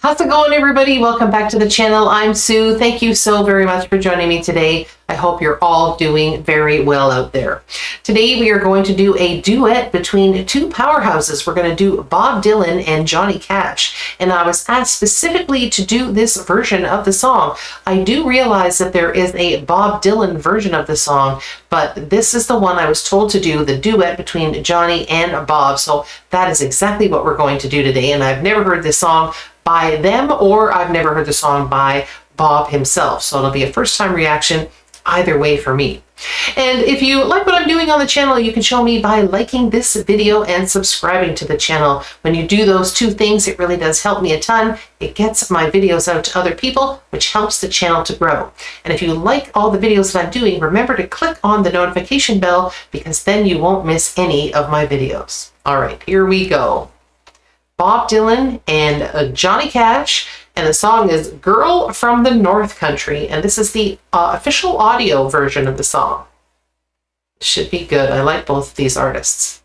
How's it going, everybody? Welcome back to the channel. I'm Sue. Thank you so very much for joining me today. I hope you're all doing very well out there. Today we are going to do a duet between two powerhouses. We're going to do Bob Dylan and Johnny Cash. And I was asked specifically to do this version of the song. I do realize that there is a Bob Dylan version of the song, but this is the one I was told to do, the duet between Johnny and Bob. So that is exactly what we're going to do today. And I've never heard this song by them, or I've never heard the song by Bob himself. So it'll be a first time reaction either way for me. And if you like what I'm doing on the channel, you can show me by liking this video and subscribing to the channel. When you do those two things, it really does help me a ton. It gets my videos out to other people, which helps the channel to grow. And if you like all the videos that I'm doing, remember to click on the notification bell, because then you won't miss any of my videos. All right, here we go. Bob Dylan and Johnny Cash, and the song is Girl from the North Country, and this is the official audio version of the song. Should be good. I like both of these artists.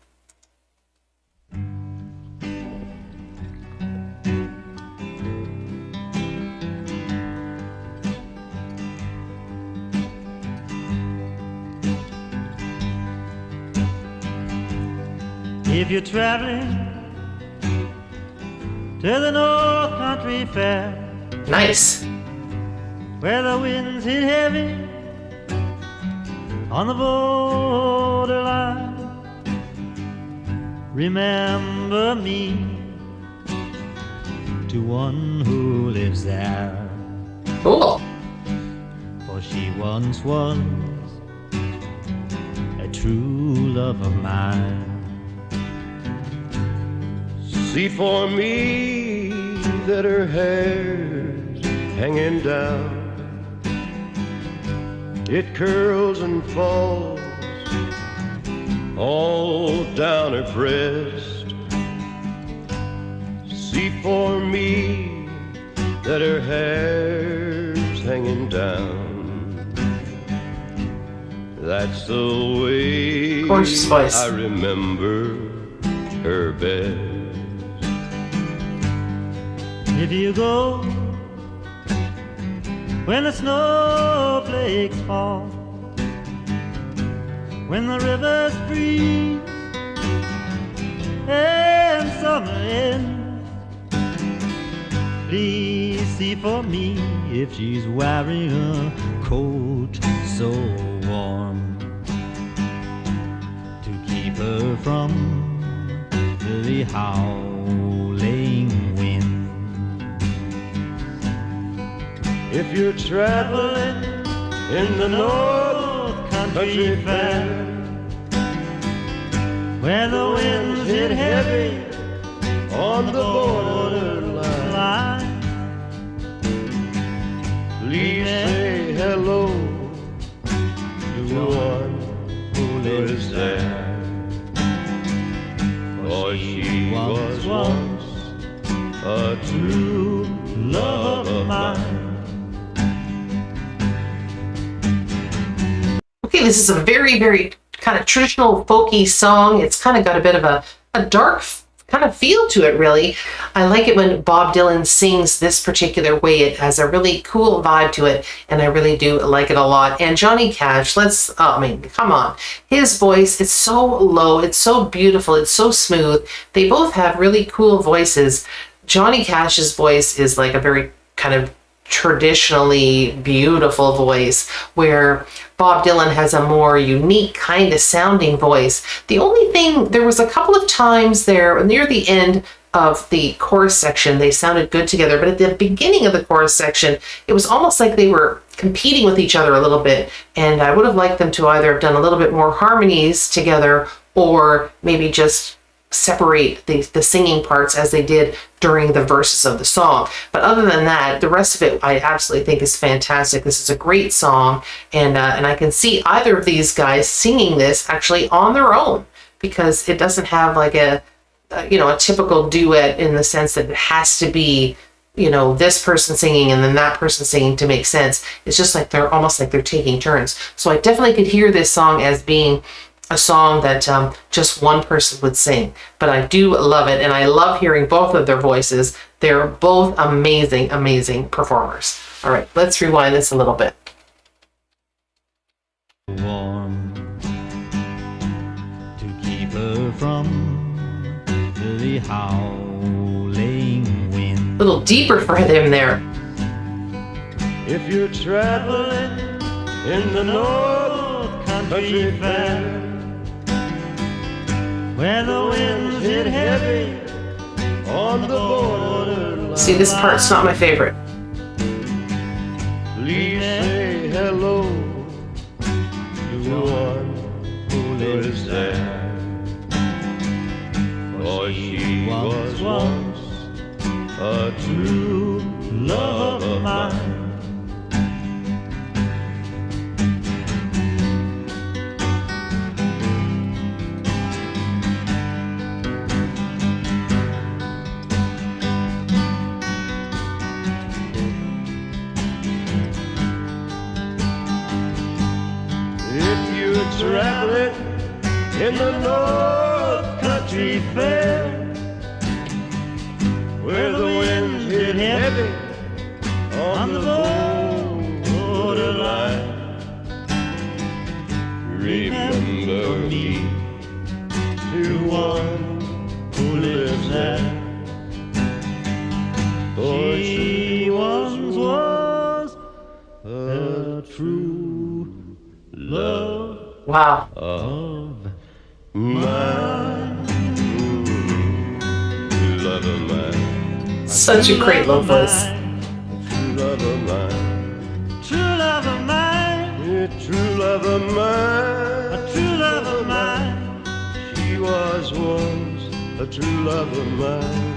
If you're traveling to the North Country Fair, Nice. where the winds hit heavy on the borderline, remember me to one who lives there, Cool. for she once was a true love of mine. See for me that her hair's hanging down, it curls and falls all down her breast. See for me that her hair's hanging down, that's the way Gorgeous voice. I remember her best. If you go when the snowflakes fall, when the rivers freeze and summer ends, please see for me if she's wearing a coat so warm to keep her from the howling wind. If you're traveling in the North Country Fair, where the winds hit heavy on the borderline, please say hello to one who lives there, for she was once a true love of mine. Okay, this is a very, very kind of traditional folky song. It's kind of got a bit of a dark kind of feel to it, really. I like it when Bob Dylan sings this particular way. It has a really cool vibe to it, and I really do like it a lot. And Johnny Cash, I mean, come on. His voice is so low, it's so beautiful, it's so smooth. They both have really cool voices. Johnny Cash's voice is like a very kind of traditionally beautiful voice, where Bob Dylan has a more unique kind of sounding voice. The only thing, there was a couple of times there near the end of the chorus section, they sounded good together, but at the beginning of the chorus section, it was almost like they were competing with each other a little bit, and I would have liked them to either have done a little bit more harmonies together, or maybe just separate the singing parts as they did during the verses of the song. But other than that, the rest of it I absolutely think is fantastic. This is a great song, and I can see either of these guys singing this actually on their own, because it doesn't have like a typical duet in the sense that it has to be, this person singing and then that person singing to make sense. It's just like they're almost like they're taking turns. So I definitely could hear this song as being a song that just one person would sing. But I do love it, and I love hearing both of their voices. They're both amazing, amazing performers. All right, let's rewind this a little bit. Warm to keep her from the howling wind. A little deeper for him there. If you're traveling in the North Country Fair, Where the winds hit heavy on the borderline, See, this part's not my favorite. please say hello to one who lives there. For she was once a true love of mine. If you're traveling in the North Country Fair, where the winds hit heavy on the borderline, remember me to one who lives there. For she once was a true love Wow. of mine. Love of mine. Such a great low voice. Love of mine. True love of mine, Yeah, true love of mine. a true love of mine. She was once a true love of mine.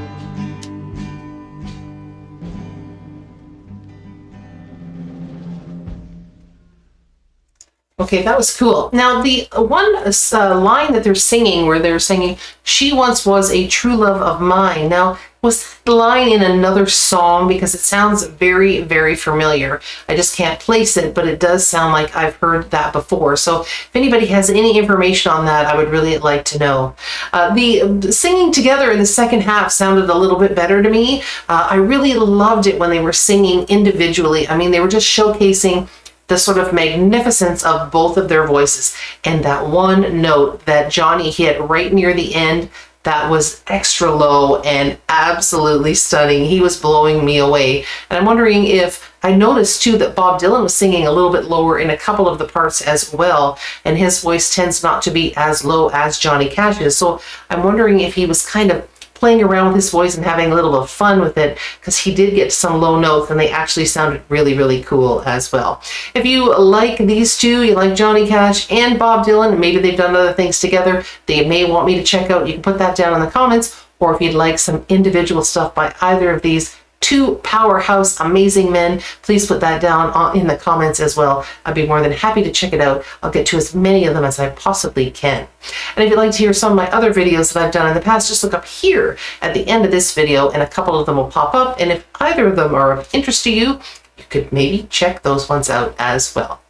Okay, that was cool. Now, the one line that they're singing, where they're singing, "She once was a true love of mine." Now, was the line in another song? Because it sounds very, very familiar. I just can't place it, but it does sound like I've heard that before. So if anybody has any information on that, I would really like to know. The singing together in the second half sounded a little bit better to me. I really loved it when they were singing individually. I mean, they were just showcasing the sort of magnificence of both of their voices, and that one note that Johnny hit right near the end, that was extra low and absolutely stunning. He was blowing me away. And I'm wondering if, I noticed too that Bob Dylan was singing a little bit lower in a couple of the parts as well, and his voice tends not to be as low as Johnny Cash's. So I'm wondering if he was kind of playing around with his voice and having a little bit of fun with it, because he did get some low notes and they actually sounded really, really cool as well. If you like these two, you like Johnny Cash and Bob Dylan, maybe they've done other things together they may want me to check out, you can put that down in the comments. Or if you'd like some individual stuff by either of these two powerhouse amazing men, please put that down in the comments as well. I'd be more than happy to check it out. I'll get to as many of them as I possibly can. And if you'd like to hear some of my other videos that I've done in the past, just look up here at the end of this video and a couple of them will pop up. And if either of them are of interest to you, you could maybe check those ones out as well.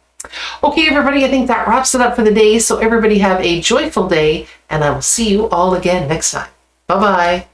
Okay, everybody, I think that wraps it up for the day. So everybody have a joyful day, and I will see you all again next time. Bye-bye.